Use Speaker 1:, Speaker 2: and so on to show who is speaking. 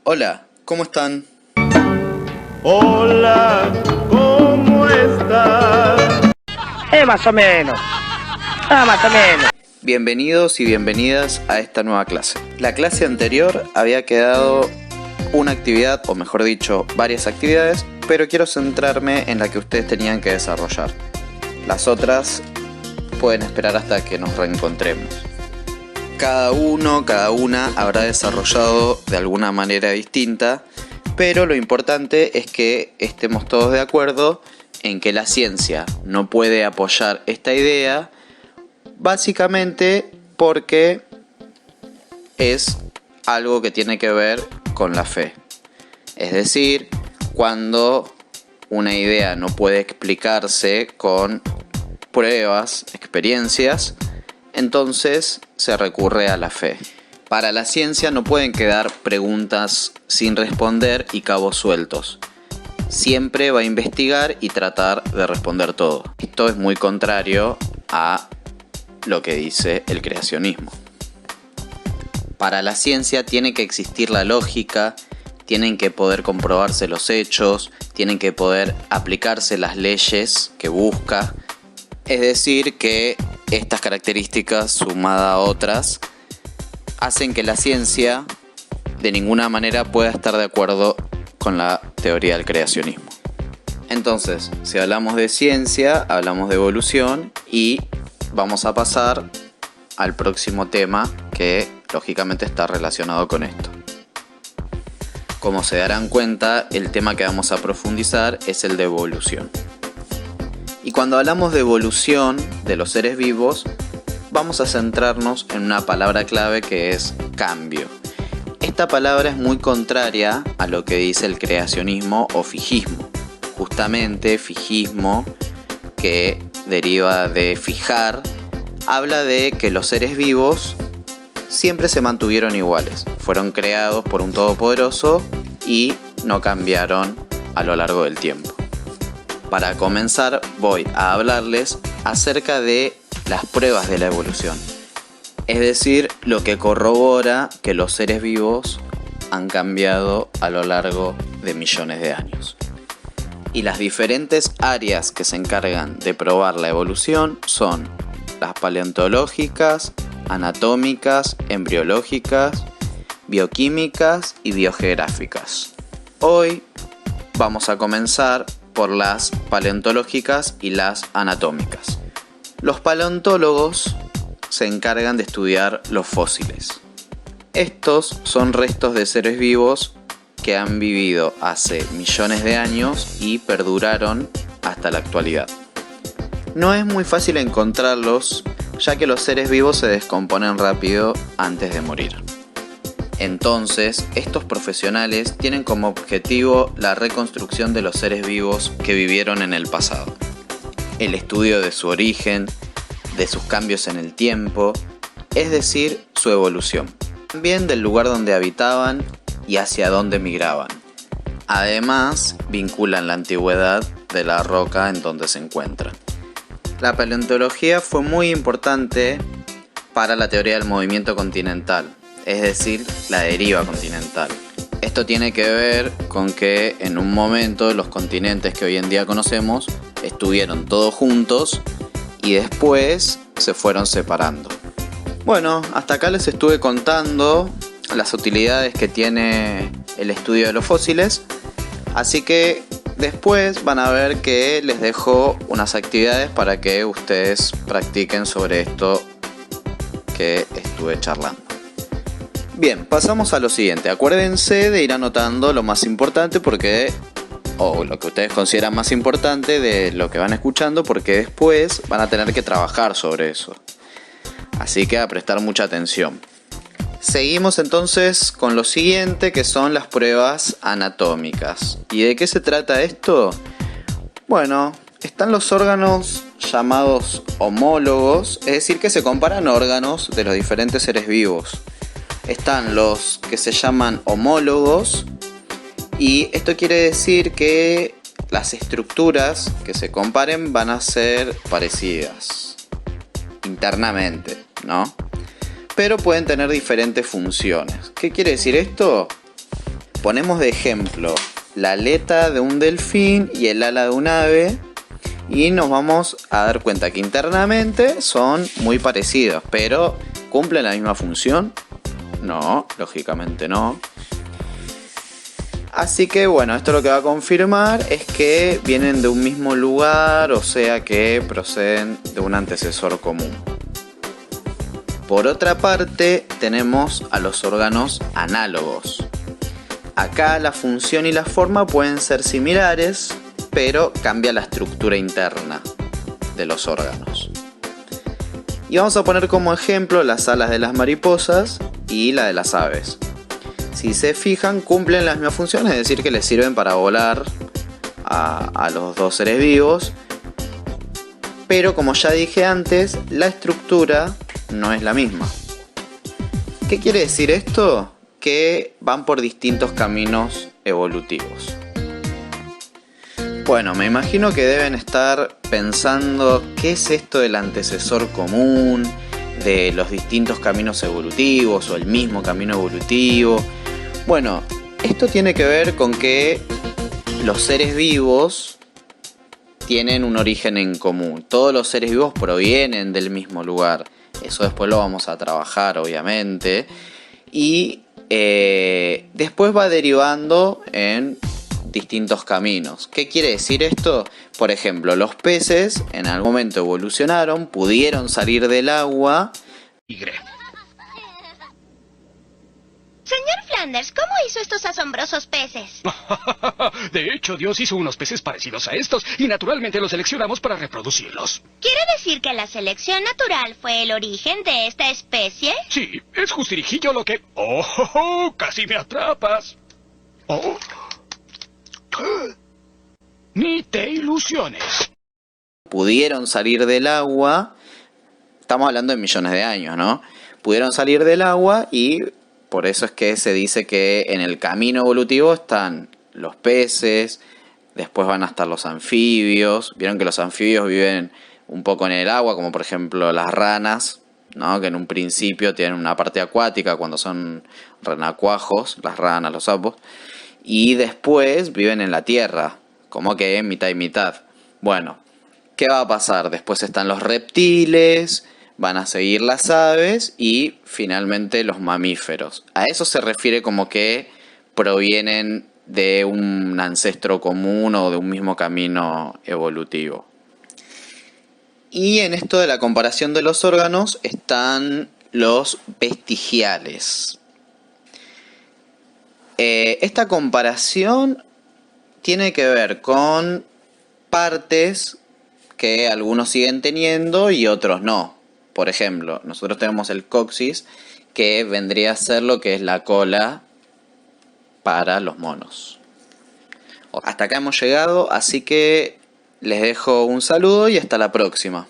Speaker 1: Hola, ¿cómo están?
Speaker 2: Hola, ¿cómo estás?
Speaker 3: Más o menos. Más o menos.
Speaker 1: Bienvenidos y bienvenidas a esta nueva clase. La clase anterior había quedado una actividad, o mejor dicho, varias actividades, pero quiero centrarme en la que ustedes tenían que desarrollar. Las otras pueden esperar hasta que nos reencontremos. Cada uno, cada una habrá desarrollado de alguna manera distinta, pero lo importante es que estemos todos de acuerdo en que la ciencia no puede apoyar esta idea, básicamente porque es algo que tiene que ver con la fe. Es decir, cuando una idea no puede explicarse con pruebas, experiencias, entonces se recurre a la fe. Para la ciencia no pueden quedar preguntas sin responder y cabos sueltos. Siempre va a investigar y tratar de responder todo. Esto es muy contrario a lo que dice el creacionismo. Para la ciencia tiene que existir la lógica, tienen que poder comprobarse los hechos, tienen que poder aplicarse las leyes que busca. Es decir, que estas características, sumadas a otras, hacen que la ciencia de ninguna manera pueda estar de acuerdo con la teoría del creacionismo. Entonces, si hablamos de ciencia, hablamos de evolución y vamos a pasar al próximo tema que lógicamente está relacionado con esto. Como se darán cuenta, el tema que vamos a profundizar es el de evolución. Y cuando hablamos de evolución de los seres vivos, vamos a centrarnos en una palabra clave que es cambio. Esta palabra es muy contraria a lo que dice el creacionismo o fijismo. Justamente fijismo, que deriva de fijar, habla de que los seres vivos siempre se mantuvieron iguales. Fueron creados por un todopoderoso y no cambiaron a lo largo del tiempo. Para comenzar, voy a hablarles acerca de las pruebas de la evolución. Es decir, lo que corrobora que los seres vivos han cambiado a lo largo de millones de años. Y las diferentes áreas que se encargan de probar la evolución son las paleontológicas, anatómicas, embriológicas, bioquímicas y biogeográficas. Hoy vamos a comenzar por las paleontológicas y las anatómicas. Los paleontólogos se encargan de estudiar los fósiles. Estos son restos de seres vivos que han vivido hace millones de años y perduraron hasta la actualidad. No es muy fácil encontrarlos, ya que los seres vivos se descomponen rápido antes de morir. Entonces, estos profesionales tienen como objetivo la reconstrucción de los seres vivos que vivieron en el pasado. El estudio de su origen, de sus cambios en el tiempo, es decir, su evolución. También del lugar donde habitaban y hacia dónde migraban. Además, vinculan la antigüedad de la roca en donde se encuentran. La paleontología fue muy importante para la teoría del movimiento continental, es decir, la deriva continental. Esto tiene que ver con que en un momento los continentes que hoy en día conocemos estuvieron todos juntos y después se fueron separando. Bueno, hasta acá les estuve contando las utilidades que tiene el estudio de los fósiles, así que después van a ver que les dejo unas actividades para que ustedes practiquen sobre esto que estuve charlando. Bien, pasamos a lo siguiente. Acuérdense de ir anotando lo más importante o lo que ustedes consideran más importante de lo que van escuchando, porque después van a tener que trabajar sobre eso. Así que a prestar mucha atención. Seguimos entonces con lo siguiente, que son las pruebas anatómicas. ¿Y de qué se trata esto? Bueno, están los órganos llamados homólogos, es decir, que se comparan órganos de los diferentes seres vivos. Están los que se llaman homólogos, y esto quiere decir que las estructuras que se comparen van a ser parecidas internamente, ¿no? Pero pueden tener diferentes funciones. ¿Qué quiere decir esto? ponemos de ejemplo la aleta de un delfín y el ala de un ave, y nos vamos a dar cuenta que internamente son muy parecidos, pero ¿cumplen la misma función? No, lógicamente no. Así que bueno, esto lo que va a confirmar es que vienen de un mismo lugar, o sea que proceden de un antecesor común. Por otra parte, tenemos a los órganos análogos. Acá la función y la forma pueden ser similares, pero cambia la estructura interna de los órganos. Y vamos a poner como ejemplo las alas de las mariposas y la de las aves. Si se fijan, cumplen las mismas funciones, es decir, que les sirven para volar a los dos seres vivos. Pero como ya dije antes, la estructura no es la misma. ¿Qué quiere decir esto? Que van por distintos caminos evolutivos. Bueno, me imagino que deben estar pensando qué es esto del antecesor común, de los distintos caminos evolutivos o el mismo camino evolutivo. Bueno, esto tiene que ver con que los seres vivos tienen un origen en común. Todos los seres vivos provienen del mismo lugar. Eso después lo vamos a trabajar, obviamente. Y después va derivando en distintos caminos. ¿Qué quiere decir esto? Por ejemplo, los peces en algún momento evolucionaron, pudieron salir del agua.
Speaker 4: Señor Flanders, ¿cómo hizo estos asombrosos peces?
Speaker 5: De hecho, Dios hizo unos peces parecidos a estos y naturalmente los seleccionamos para reproducirlos.
Speaker 4: ¿Quiere decir que la selección natural fue el origen de esta especie?
Speaker 5: Sí, es justirijillo lo que... ¡Oh! ¡Casi me atrapas! ¡Oh! Ni te ilusiones.
Speaker 1: Pudieron salir del agua. Estamos hablando de millones de años, ¿no? Pudieron salir del agua y por eso es que se dice que en el camino evolutivo están los peces, después van a estar los anfibios. Vieron que los anfibios viven un poco en el agua, como por ejemplo las ranas, ¿no? Que en un principio tienen una parte acuática cuando son renacuajos, las ranas, los sapos, y después viven en la tierra, como que en mitad y mitad. Bueno, ¿qué va a pasar? Después están los reptiles, van a seguir las aves y finalmente los mamíferos. A eso se refiere como que provienen de un ancestro común o de un mismo camino evolutivo. Y en esto de la comparación de los órganos están los vestigiales. Esta comparación tiene que ver con partes que algunos siguen teniendo y otros no. Por ejemplo, nosotros tenemos el coxis, que vendría a ser lo que es la cola para los monos. Hasta acá hemos llegado, así que les dejo un saludo y hasta la próxima.